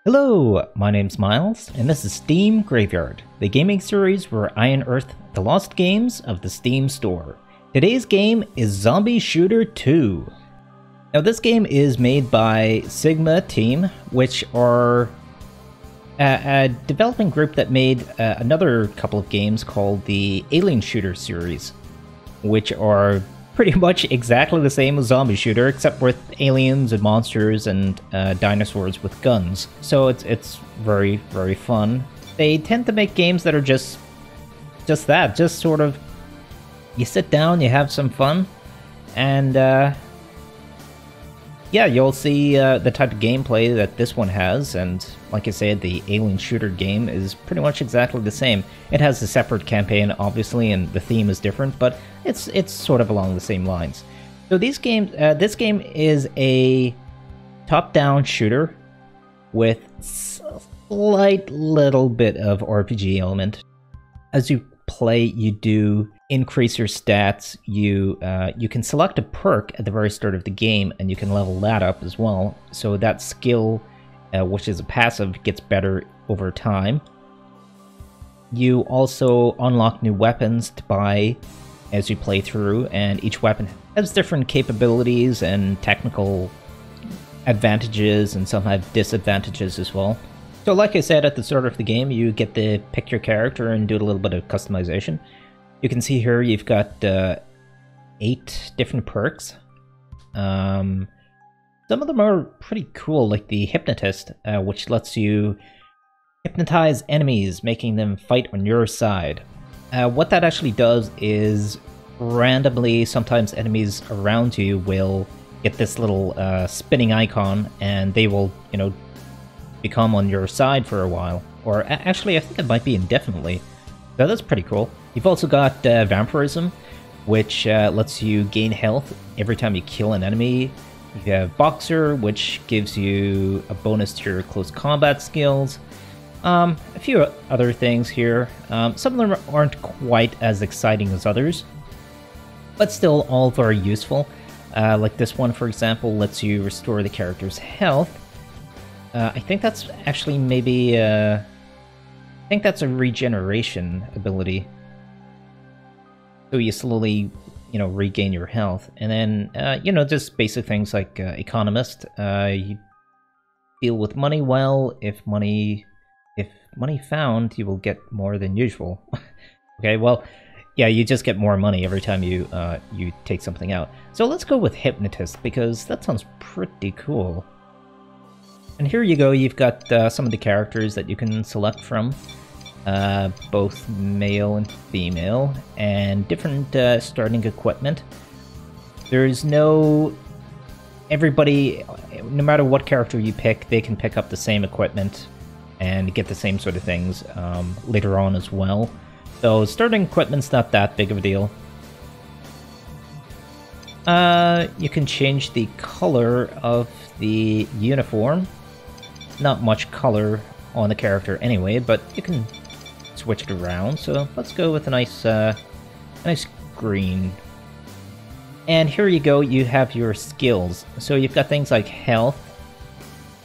Hello, my name's Miles, and this is Steam Graveyard, the gaming series where I unearth the lost games of the Steam store. Today's game is Zombie Shooter 2. Now this game is made by Sigma Team, which are a developing group that made another couple of games called the Alien Shooter series, which are pretty much exactly the same as Zombie Shooter, except with aliens and monsters and dinosaurs with guns. So it's very, very fun. They tend to make games that are just that, just sort of, you sit down, you have some fun, and yeah, you'll see the type of gameplay that this one has, and like I said, the Alien Shooter game is pretty much exactly the same. It has a separate campaign, obviously, and the theme is different, but it's sort of along the same lines. So this game is a top-down shooter with a slight little bit of RPG element. As you play, you do increase your stats. You can select a perk at the very start of the game, and you can level that up as well. So that skill, which is a passive, gets better over time. You also unlock new weapons to buy as you play through, and each weapon has different capabilities and technical advantages, and some have disadvantages as well. So like I said, at the start of the game, you get to pick your character and do a little bit of customization. You can see here you've got 8 different perks. Some of them are pretty cool, like the Hypnotist, which lets you hypnotize enemies, making them fight on your side. What that actually does is randomly, sometimes enemies around you will get this little spinning icon, and they will, become on your side for a while. Or actually, I think it might be indefinitely. So that's pretty cool. You've also got Vampirism, which lets you gain health every time you kill an enemy. You have Boxer, which gives you a bonus to your close combat skills. A few other things here. Some of them aren't quite as exciting as others, but still all very useful. Like this one, for example, lets you restore the character's health. I think that's actually maybe... I think that's a regeneration ability. So you slowly, regain your health. And then, just basic things like Economist. You deal with money well. If money found, you will get more than usual. Okay, well, yeah, you just get more money every time you take something out. So let's go with Hypnotist, because that sounds pretty cool. And here you go, you've got some of the characters that you can select from, both male and female, and different starting equipment. There's everybody, no matter what character you pick, they can pick up the same equipment and get the same sort of things later on as well. So starting equipment's not that big of a deal. You can change the color of the uniform. Not much color on the character anyway, but you can switch it around. So let's go with a nice green. And here you go, you have your skills. So you've got things like health,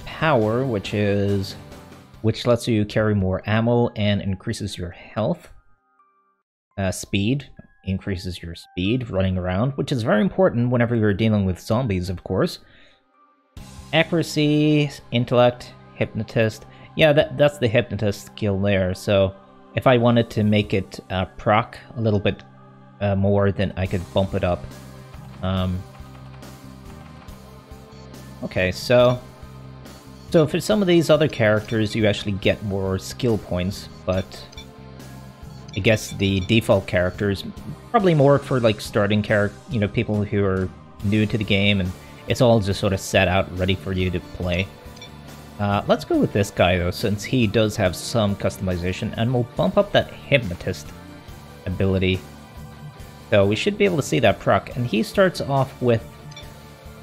power, which lets you carry more ammo and increases your health. Speed increases your speed running around, which is very important whenever you're dealing with zombies, of course. Accuracy, intellect, Hypnotist. Yeah, that's the Hypnotist skill there. So if I wanted to make it proc a little bit more, then I could bump it up. Okay, so for some of these other characters, you actually get more skill points, but I guess the default characters probably more for like starting people who are new to the game, and it's all just sort of set out ready for you to play. Let's go with this guy though, since he does have some customization, and we'll bump up that Hypnotist ability. So we should be able to see that proc, and he starts off with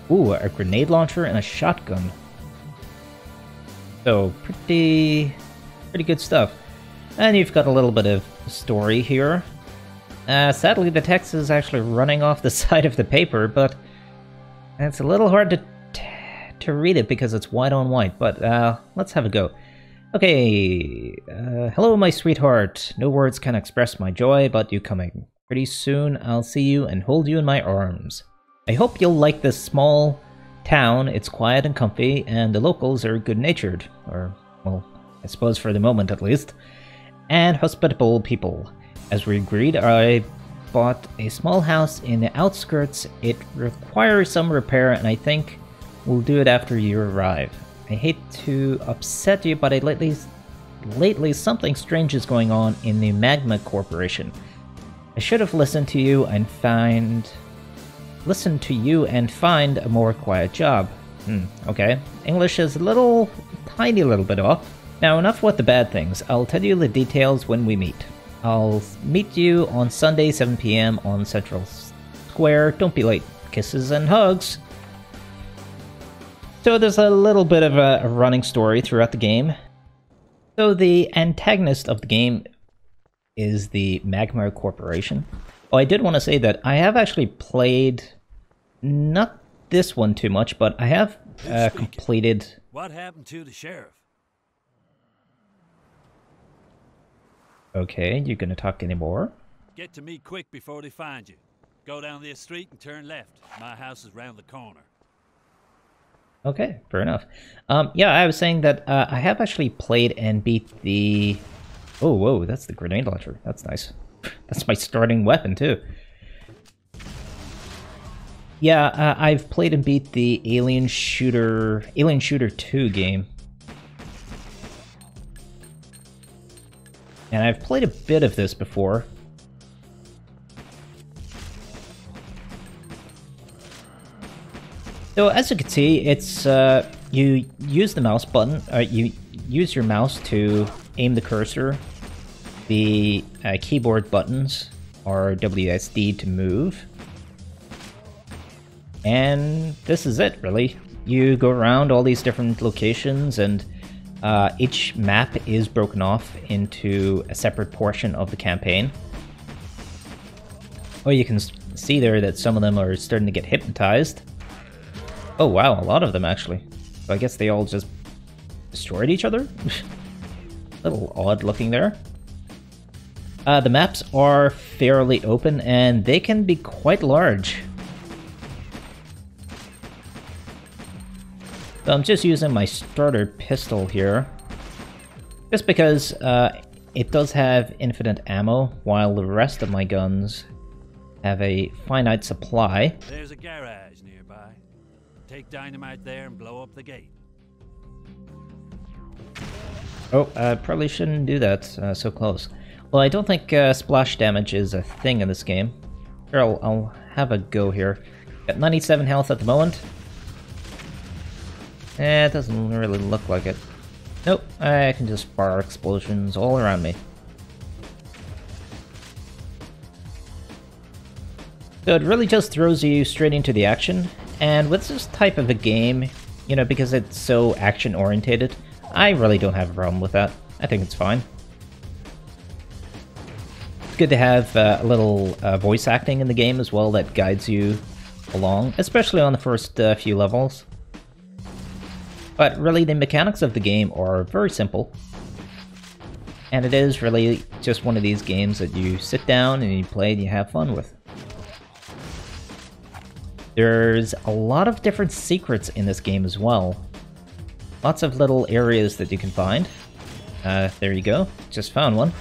a grenade launcher and a shotgun. So pretty good stuff. And you've got a little bit of story here. Sadly, the text is actually running off the side of the paper, but it's a little hard to to read it because it's white on white, but let's have a go. Okay, hello my sweetheart. No words can express my joy about you coming. Pretty soon I'll see you and hold you in my arms. I hope you'll like this small town. It's quiet and comfy, and the locals are good-natured. Or, well, I suppose for the moment at least. And hospitable people. As we agreed, I bought a small house in the outskirts. It requires some repair, and I think we'll do it after you arrive. I hate to upset you, but lately something strange is going on in the Magma Corporation. I should have listened to you and find a more quiet job. Okay. English is tiny little bit off. Now enough with the bad things. I'll tell you the details when we meet. I'll meet you on Sunday 7 PM on Central Square. Don't be late. Kisses and hugs. So there's a little bit of a running story throughout the game. So the antagonist of the game is the Magma Corporation. Oh, I did want to say that I have actually played, not this one too much, but I have completed... What happened to the sheriff? Okay, you gonna talk anymore? Get to me quick before they find you. Go down this street and turn left. My house is round the corner. Okay, fair enough. Yeah, I was saying that I have actually played and beat the... Oh, whoa, that's the grenade launcher. That's nice. That's my starting weapon, too. Yeah, I've played and beat the Alien Shooter 2 game. And I've played a bit of this before. So as you can see, it's you use the mouse button. You use your mouse to aim the cursor. The keyboard buttons are WSD to move. And this is it, really. You go around all these different locations, and each map is broken off into a separate portion of the campaign. Oh, you can see there that some of them are starting to get hypnotized. Oh wow, a lot of them actually. So I guess they all just destroyed each other? A little odd looking there. The maps are fairly open and they can be quite large. So I'm just using my starter pistol here. Just because it does have infinite ammo, while the rest of my guns have a finite supply. There's a garage nearby. Take dynamite there and blow up the gate. Oh, probably shouldn't do that so close. Well, I don't think splash damage is a thing in this game. Here, I'll have a go here. Got 97 health at the moment. It doesn't really look like it. Nope, I can just fire explosions all around me. So it really just throws you straight into the action. And with this type of a game, you know, because it's so action-orientated, I really don't have a problem with that. I think it's fine. It's good to have a little voice acting in the game as well that guides you along, especially on the first few levels. But really, the mechanics of the game are very simple. And it is really just one of these games that you sit down and you play and you have fun with. There's a lot of different secrets in this game as well. Lots of little areas that you can find. There you go. Just found one.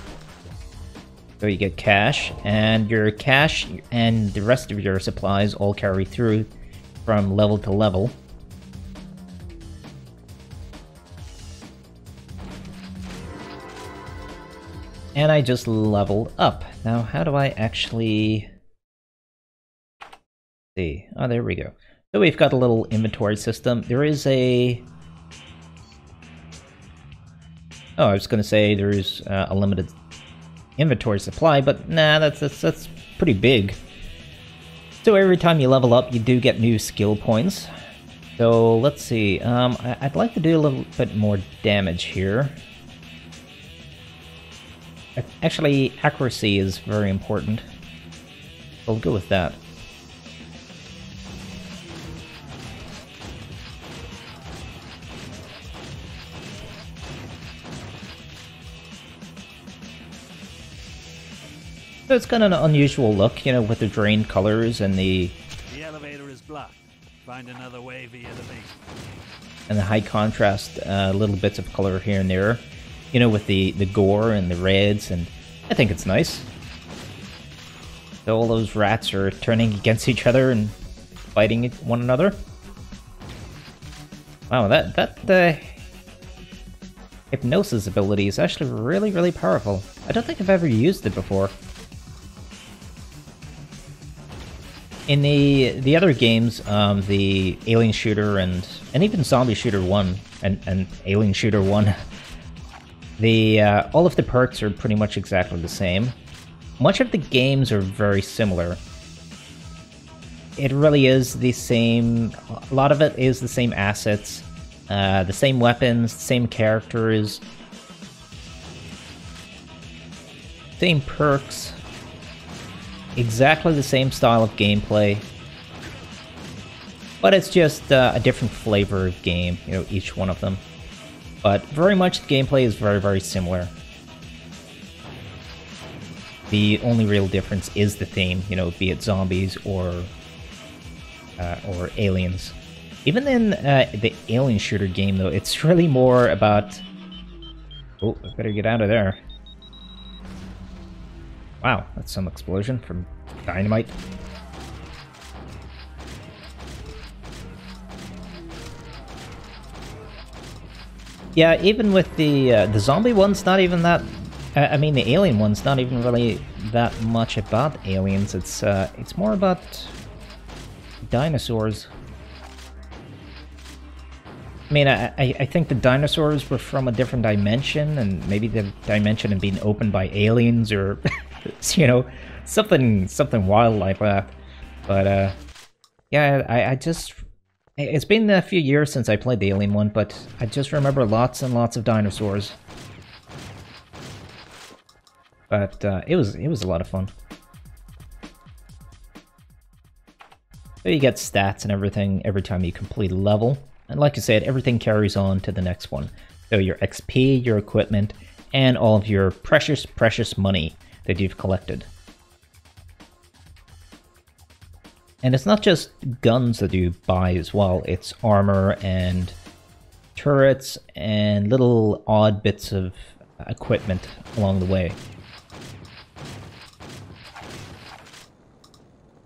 So you get cash, and your cash and the rest of your supplies all carry through from level to level. And I just leveled up. Now, how do I actually... see? Oh, there we go. So we've got a little inventory system. There is a... oh, I was going to say there's a limited inventory supply, but nah, that's pretty big. So every time you level up, you do get new skill points. So let's see. I'd like to do a little bit more damage here. Actually, accuracy is very important. I'll go with that. So it's got an unusual look, you know, with the drained colors and The elevator is blocked. Find another way via the basement. the high contrast little bits of color here and there, you know, with the gore and the reds, and I think it's nice. So all those rats are turning against each other and fighting one another. Wow, that hypnosis ability is actually really, really powerful. I don't think I've ever used it before. In the other games, the Alien Shooter and even Zombie Shooter 1 and Alien Shooter 1, the all of the perks are pretty much exactly the same. Much of the games are very similar. It really is the same. A lot of it is the same assets, the same weapons, same characters, same perks. Exactly the same style of gameplay, but it's just a different flavor of game, you know, each one of them. But very much the gameplay is very, very similar. The only real difference is the theme, you know, be it zombies or aliens. Even in the Alien Shooter game, though, it's really more about... Oh, I better get out of there. Wow, that's some explosion from dynamite. Yeah, even with the zombie one's not even that... I mean, the alien one's not even really that much about aliens. It's more about dinosaurs. I mean, I think the dinosaurs were from a different dimension, and maybe the dimension had been opened by aliens, or you know, something wild like that. But yeah, I just... It's been a few years since I played the Alien one, but I just remember lots and lots of dinosaurs. But it was a lot of fun. So you get stats and everything every time you complete a level. And like I said, everything carries on to the next one. So your XP, your equipment, and all of your precious, precious money that you've collected. And it's not just guns that you buy as well, it's armor and turrets and little odd bits of equipment along the way.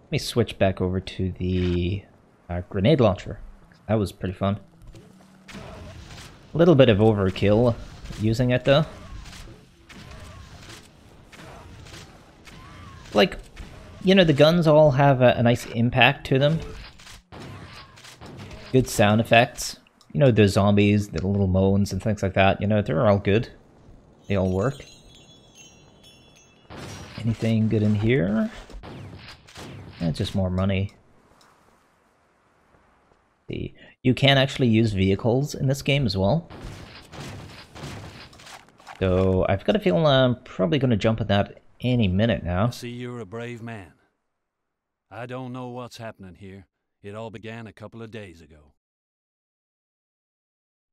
Let me switch back over to the grenade launcher. That was pretty fun. A little bit of overkill using it though. Like, you know, the guns all have a nice impact to them. Good sound effects. You know, the zombies, the little moans and things like that, you know, they're all good. They all work. Anything good in here? Just more money. You can actually use vehicles in this game as well. So I've got a feeling I'm probably going to jump at that any minute now. I see you're a brave man. I don't know what's happening here. It all began a couple of days ago.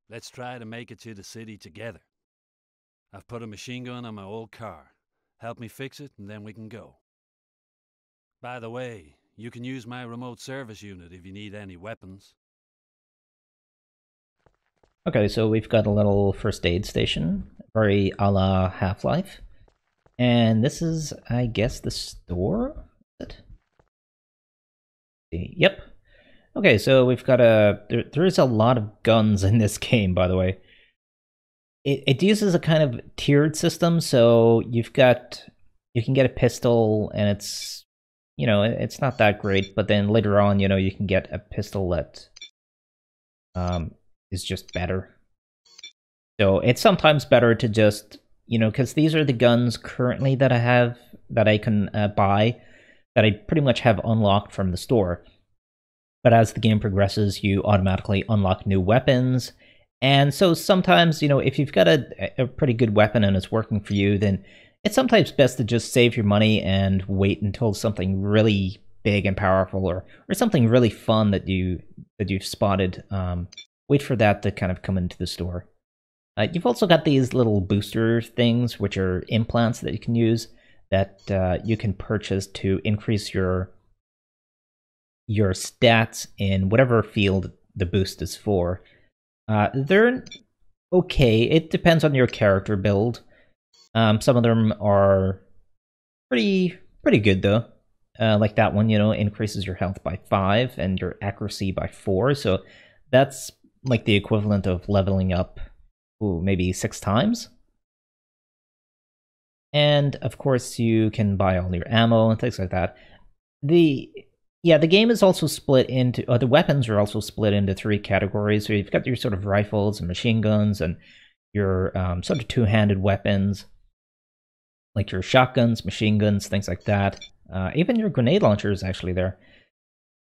Let's try to make it to the city together. I've put a machine gun on my old car. Help me fix it and then we can go. By the way, you can use my remote service unit if you need any weapons. Okay, so we've got a little first aid station, very a la Half-Life. And this is, I guess, the store? Yep. Okay, so we've got there is a lot of guns in this game, by the way. It uses a kind of tiered system, so you can get a pistol, and it's, you know, it's not that great, but then later on, you know, you can get a pistol that is just better. So it's sometimes better to just, you know, because these are the guns currently that I have, that I can buy, that I pretty much have unlocked from the store. But as the game progresses, you automatically unlock new weapons. And so sometimes, you know, if you've got a pretty good weapon and it's working for you, then it's sometimes best to just save your money and wait until something really big and powerful, or something really fun that you've spotted. Wait for that to kind of come into the store. You've also got these little booster things, which are implants that you can use. that you can purchase to increase your stats in whatever field the boost is for. They're okay. It depends on your character build. Some of them are pretty good though. Like that one, increases your health by 5 and your accuracy by 4. So that's like the equivalent of leveling up, maybe 6 times. And of course, you can buy all your ammo and things like that. The game is also split into the weapons are also split into 3 categories. So you've got your sort of rifles and machine guns, and your sort of two-handed weapons, like your shotguns, machine guns, things like that. Even your grenade launcher is actually there.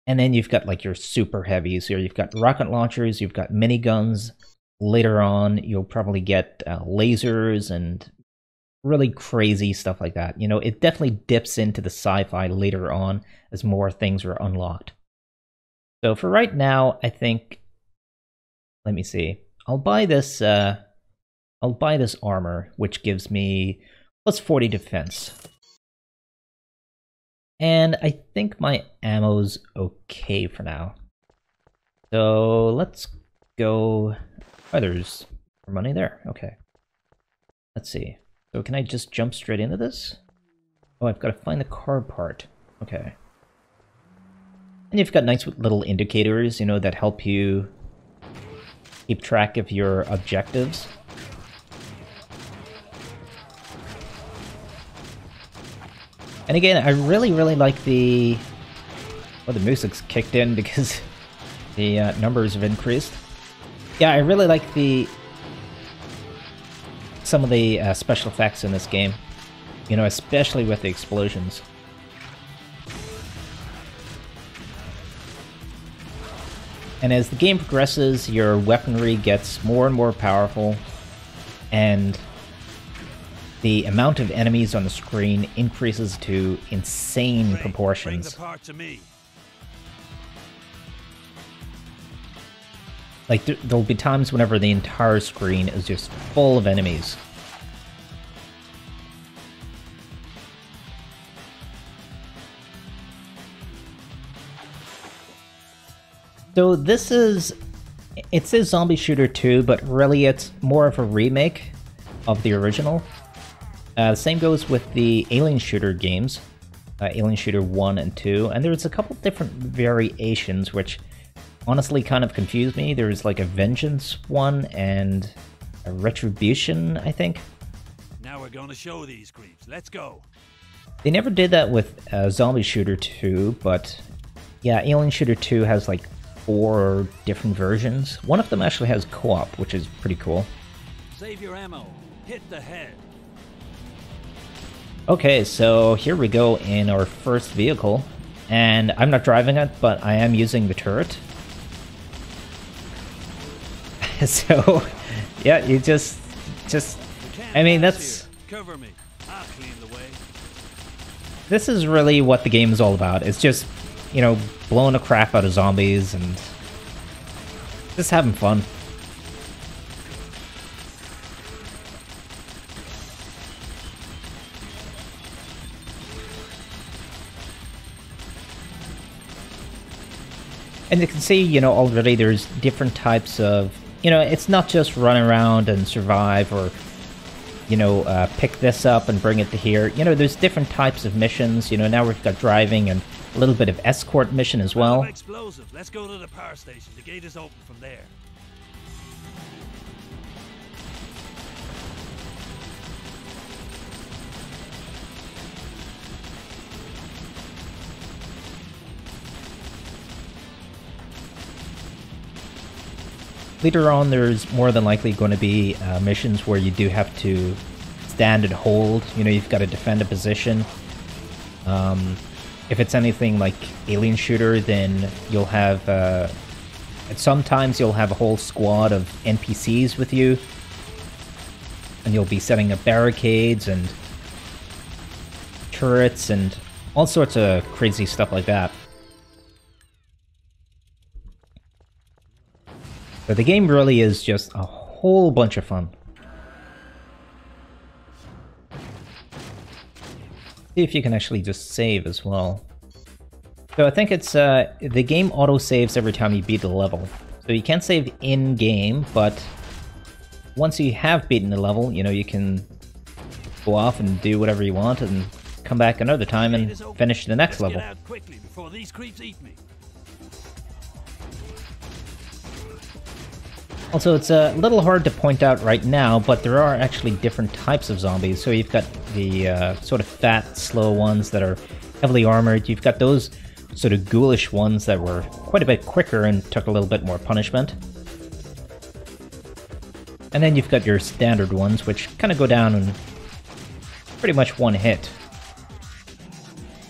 And then you've got like your super heavies. So you've got rocket launchers, you've got miniguns. Later on, you'll probably get lasers and really crazy stuff like that. It definitely dips into the sci-fi later on as more things are unlocked. So for right now, I think, let me see. I'll buy this armor, which gives me plus 40 defense. And I think my ammo's okay for now. So let's go. Oh, there's more money there. Okay. Let's see. So can I just jump straight into this? Oh, I've got to find the car part. Okay. And you've got nice little indicators, that help you keep track of your objectives. And again, I really like the... Well, the music's kicked in because the numbers have increased. Yeah, I really like some of the special effects in this game. Especially with the explosions. And as the game progresses, your weaponry gets more and more powerful, and the amount of enemies on the screen increases to insane proportions. Bring the part to me. Like, there'll be times whenever the entire screen is just full of enemies. So this is... It says Zombie Shooter 2, but really it's more of a remake of the original. The same goes with the Alien Shooter games, Alien Shooter 1 and 2, and there's a couple different variations which honestly kind of confused me. There's like a Vengeance one and a Retribution, I think. Now we're gonna show these creeps. Let's go. They never did that with Zombie Shooter 2, but yeah, Alien Shooter 2 has like 4 different versions. One of them actually has co-op, which is pretty cool. Save your ammo. Hit the head. Okay, so here we go in our first vehicle, and I'm not driving it, but I am using the turret. So, yeah, you just, I mean, that's... Cover me. I'll clean the way. This is really what the game is all about. It's just, blowing the crap out of zombies and just having fun. And you can see, already there's different types of, it's not just run around and survive or, pick this up and bring it to here. There's different types of missions. Now we've got driving and a little bit of escort mission as well. Explosive. Let's go to the power station. The gate is open from there. Later on, there's more than likely going to be missions where you do have to stand and hold. You've got to defend a position. If it's anything like Alien Shooter, then you'll have... sometimes you'll have a whole squad of NPCs with you. And you'll be setting up barricades and turrets and all sorts of crazy stuff like that. But the game really is just a whole bunch of fun. See if you can actually just save as well. So I think it's, the game auto-saves every time you beat the level. So you can't save in-game, but once you have beaten the level, you know, you can go off and do whatever you want and come back another time and finish the next level. Get out quickly before these creeps eat me. Also, it's a little hard to point out right now, but there are actually different types of zombies. So you've got the sort of fat, slow ones that are heavily armored. You've got those sort of ghoulish ones that were quite a bit quicker and took a little bit more punishment. And then you've got your standard ones, which kind of go down in pretty much one hit.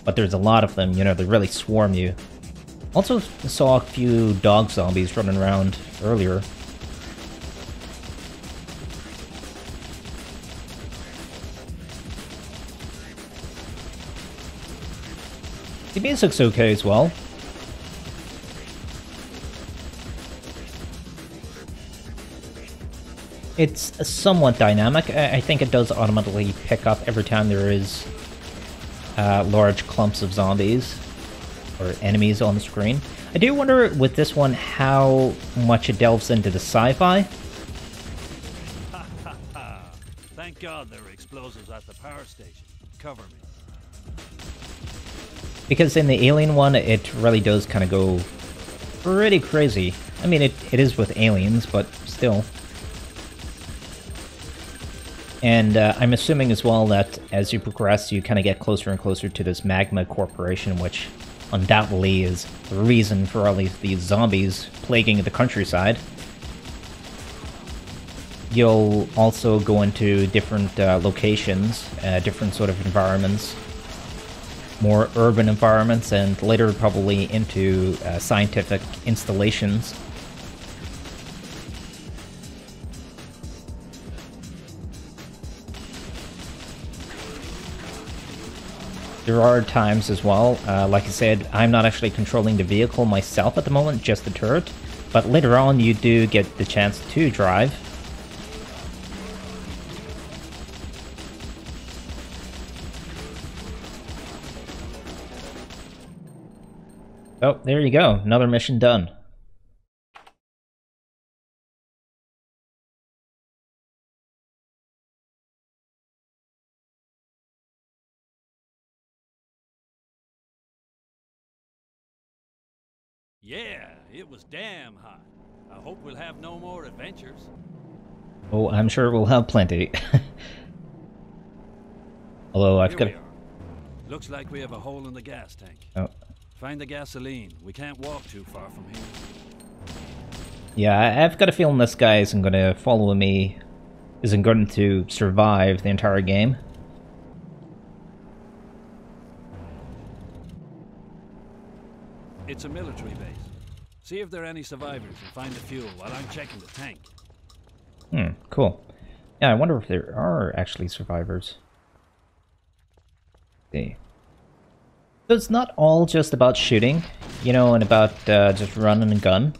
But there's a lot of them, you know, they really swarm you. Also saw a few dog zombies running around earlier. The music's okay as well. It's somewhat dynamic. I think it does automatically pick up every time there is large clumps of zombies or enemies on the screen. I do wonder with this one how much it delves into the sci-fi. Thank God there are explosives at the power station. Cover me. Because in the Alien one, it really does kind of go pretty crazy. I mean, it is with aliens, but still. And I'm assuming as well that as you progress, you kind of get closer and closer to this magma corporation, which undoubtedly is the reason for all these zombies plaguing the countryside. You'll also go into different locations, different sort of environments. More urban environments, and later probably into scientific installations. There are times as well, like I said, I'm not actually controlling the vehicle myself at the moment, just the turret, but later on you do get the chance to drive. Oh, there you go. Another mission done. Yeah, it was damn hot. I hope we'll have no more adventures. Oh, I'm sure we'll have plenty. Although I've got... Looks like we have a hole in the gas tank. Oh. Find the gasoline. We can't walk too far from here. Yeah, I've got a feeling this guy isn't going to follow me, isn't going to survive the entire game. It's a military base. See if there are any survivors and find the fuel while I'm checking the tank. Cool. Yeah, I wonder if there are actually survivors. Let's see. So it's not all just about shooting, you know, and about just running and gun.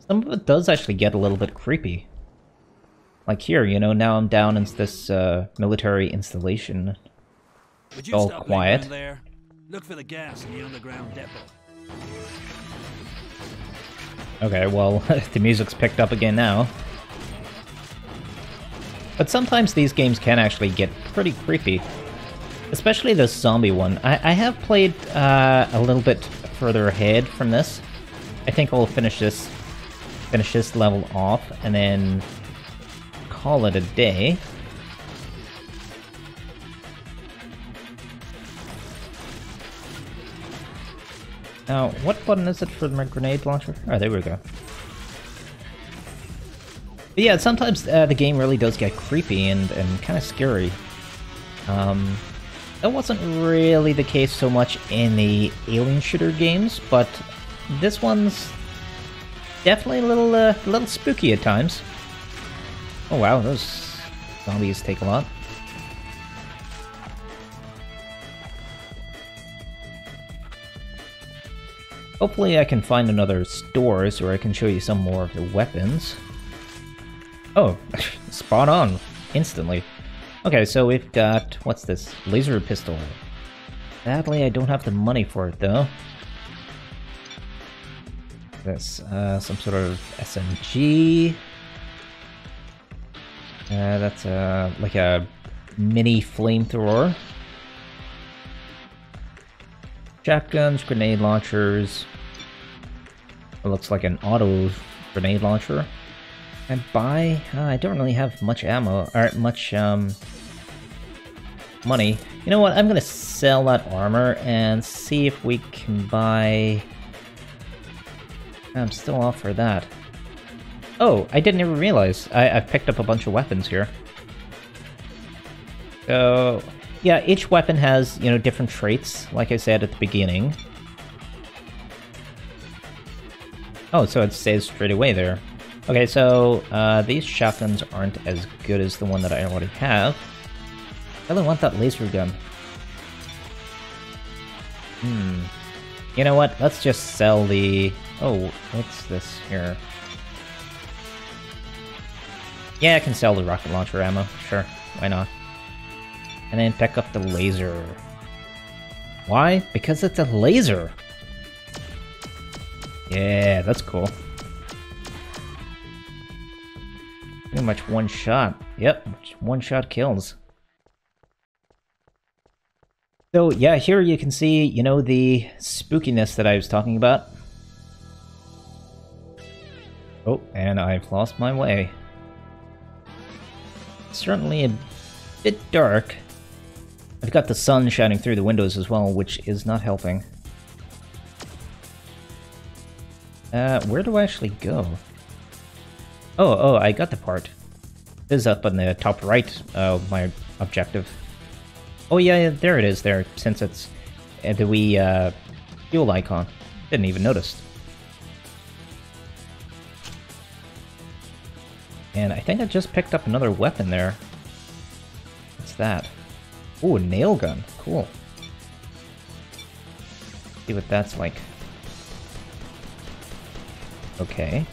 Some of it does actually get a little bit creepy. Like here, you know, now I'm down in this military installation. Would it's all quiet. There? Look for the gas in the underground depot. Okay, well, the music's picked up again now. But sometimes these games can actually get pretty creepy. Especially the zombie one. I have played a little bit further ahead from this. I think I'll finish this level off and then call it a day. Now, what button is it for my grenade launcher? Oh, there we go. But yeah, sometimes the game really does get creepy and kind of scary. That wasn't really the case so much in the alien shooter games, but this one's definitely a little spooky at times. Oh wow, those zombies take a lot. Hopefully I can find another stores where I can show you some more of the weapons. Oh, spot on, instantly. Okay, so we've got, what's this? Laser pistol. Sadly, I don't have the money for it, though. This, some sort of SMG. That's, like a mini flamethrower. Shotguns, grenade launchers. It looks like an auto grenade launcher. And buy... I don't really have much ammo, or much, money. You know what, I'm gonna sell that armor and see if we can buy... I'm still off for that. Oh, I didn't even realize. I've picked up a bunch of weapons here. So, yeah, each weapon has, you know, different traits, like I said at the beginning. Oh, so it says straight away there. Okay, so, these shotguns aren't as good as the one that I already have. I really want that laser gun. You know what? Let's just sell the... Oh, what's this here? Yeah, I can sell the rocket launcher ammo. Sure, why not? And then pick up the laser. Why? Because it's a laser! Yeah, that's cool. Pretty much one shot. Yep, one shot kills. So yeah, here you can see, you know, the spookiness that I was talking about. Oh, and I've lost my way. Certainly a bit dark. I've got the sun shining through the windows as well, which is not helping. Where do I actually go? Oh, I got the part. This is up on the top right of my objective. Oh yeah, there it is there, since it's the wee fuel icon. Didn't even notice. And I think I just picked up another weapon there. What's that? Ooh, a nail gun. Cool. See what that's like. Okay.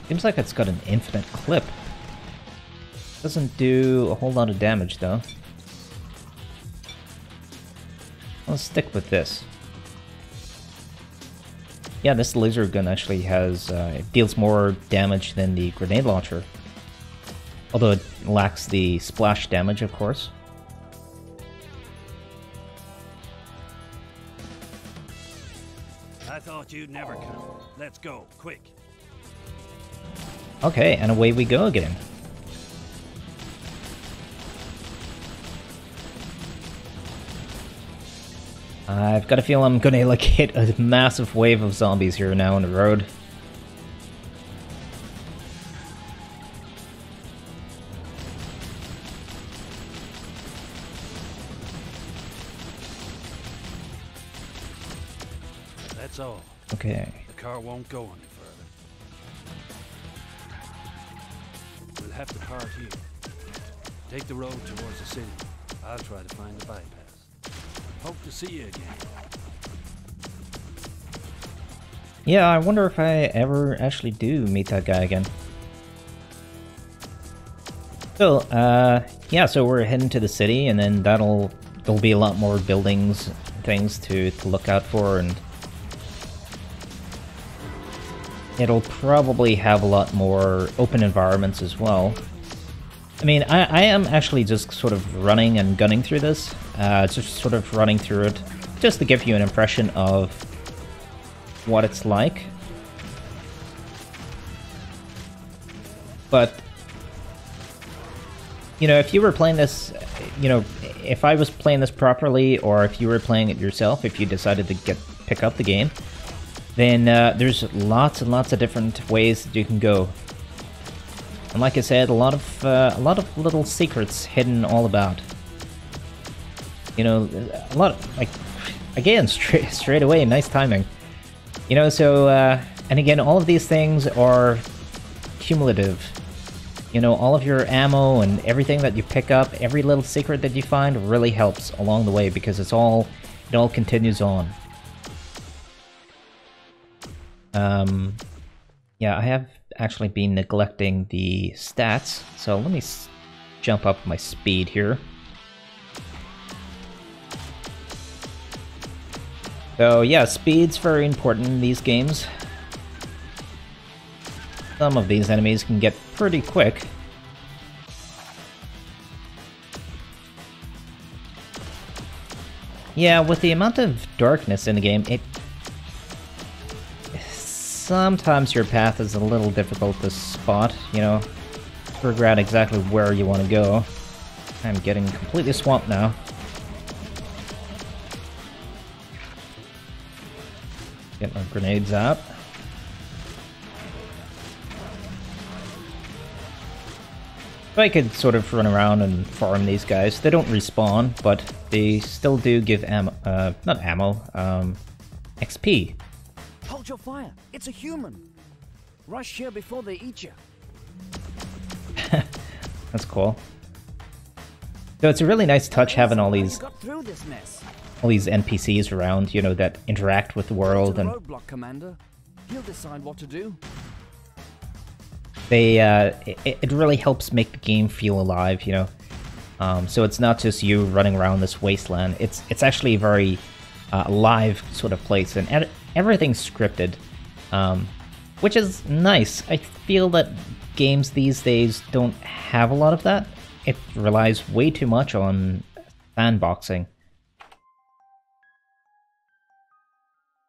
Seems like it's got an infinite clip. Doesn't do a whole lot of damage though. Let's stick with this. Yeah, this laser gun actually has, it deals more damage than the grenade launcher. Although it lacks the splash damage, of course. I thought you'd never come. Let's go, quick. Okay, and away we go again. I've got a feel I'm gonna like hit a massive wave of zombies here now on the road. That's all. Okay. The car won't go any further. We'll have to park here. Take the road towards the city. I'll try to find the bypass. Hope to see you again. Yeah, I wonder if I ever actually do meet that guy again. So, yeah, so we're heading to the city, and then there'll be a lot more buildings, things to look out for, and it'll probably have a lot more open environments as well. I mean, I am actually just sort of running and gunning through this, just sort of running through it, just to give you an impression of what it's like. But, you know, if you were playing this, you know, if I was playing this properly, or if you were playing it yourself, if you decided to pick up the game, then there's lots and lots of different ways that you can go. And like I said, a lot of little secrets hidden all about. You know, a lot of, like, again, straight away, nice timing. You know, so, and again, all of these things are cumulative. You know, all of your ammo and everything that you pick up, every little secret that you find really helps along the way, because it all continues on. Yeah, I have actually been neglecting the stats, so let me jump up my speed here. So yeah, speed's very important in these games. Some of these enemies can get pretty quick. Yeah, with the amount of darkness in the game, sometimes your path is a little difficult to spot, you know, figure out exactly where you want to go. I'm getting completely swamped now. Get my grenades out. So I could sort of run around and farm these guys. They don't respawn, but they still do give ammo, not ammo, XP. Hold your fire, it's a human. Rush here before they eat you. That's cool. So it's a really nice touch having all these NPCs around, you know, that interact with the world and roadblock, Commander. He'll decide what to do. They it really helps make the game feel alive, you know. So it's not just you running around this wasteland. It's actually a very live sort of place, and everything's scripted, which is nice. I feel that games these days don't have a lot of that. It relies way too much on sandboxing.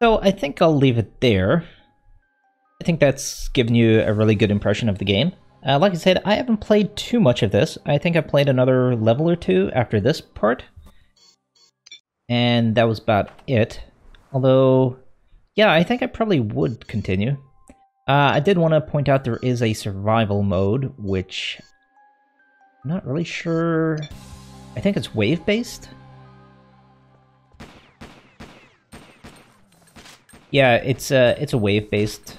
So I think I'll leave it there. I think that's given you a really good impression of the game. Like I said, I haven't played too much of this. I think I played another level or two after this part. And that was about it. Although, yeah, I think I probably would continue. I did want to point out there is a survival mode, which I'm not really sure. I think it's wave-based? Yeah, it's a wave-based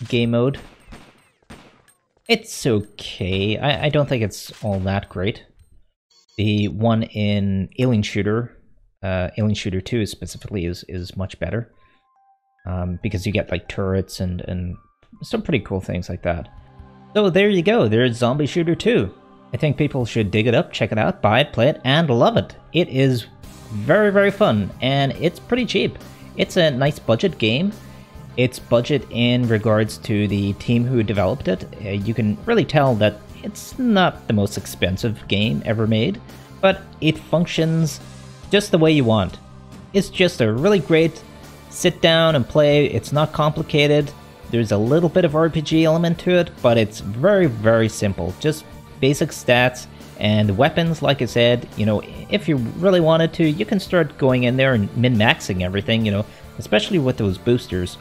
game mode. It's okay. I don't think it's all that great. The one in Alien Shooter 2 specifically is much better. Because you get like turrets and some pretty cool things like that. So there you go, there's Zombie Shooter 2. I think people should dig it up, check it out, buy it, play it, and love it. It is very, very fun, and it's pretty cheap. It's a nice budget game. It's budget in regards to the team who developed it. You can really tell that it's not the most expensive game ever made, but it functions just the way you want. It's just a really great sit down and play. It's not complicated. There's a little bit of RPG element to it, but it's very, very simple. Just basic stats and weapons, like I said, you know, if you really wanted to, you can start going in there and min-maxing everything, you know, especially with those boosters.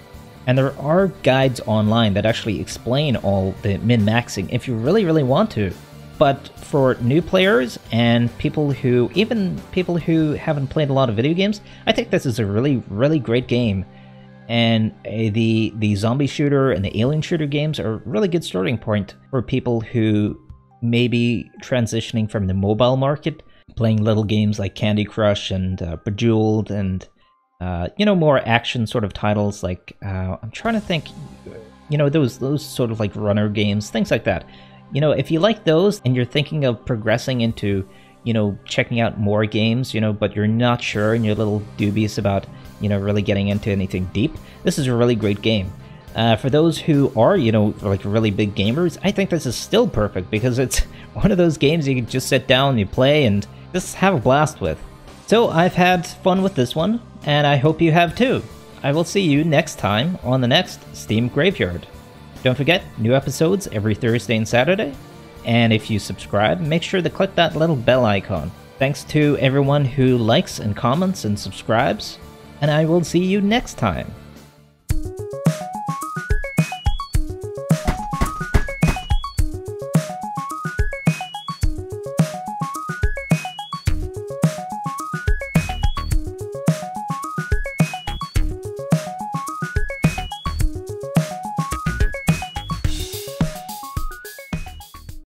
And there are guides online that actually explain all the min-maxing if you really, really want to. But for new players and even people who haven't played a lot of video games, I think this is a really, really great game. And the zombie shooter and the alien shooter games are a really good starting point for people who may be transitioning from the mobile market, playing little games like Candy Crush and Bejeweled and you know, more action sort of titles like I'm trying to think, you know, those sort of like runner games, things like that. You know, if you like those and you're thinking of progressing into, you know, checking out more games, you know, but you're not sure and you're a little dubious about, you know, really getting into anything deep, this is a really great game. For those who are, you know, like really big gamers, I think this is still perfect because it's one of those games you can just sit down and you play and just have a blast with. So I've had fun with this one, and I hope you have too. I will see you next time on the next Steam Graveyard. Don't forget, new episodes every Thursday and Saturday. And if you subscribe, make sure to click that little bell icon. Thanks to everyone who likes and comments and subscribes. And I will see you next time.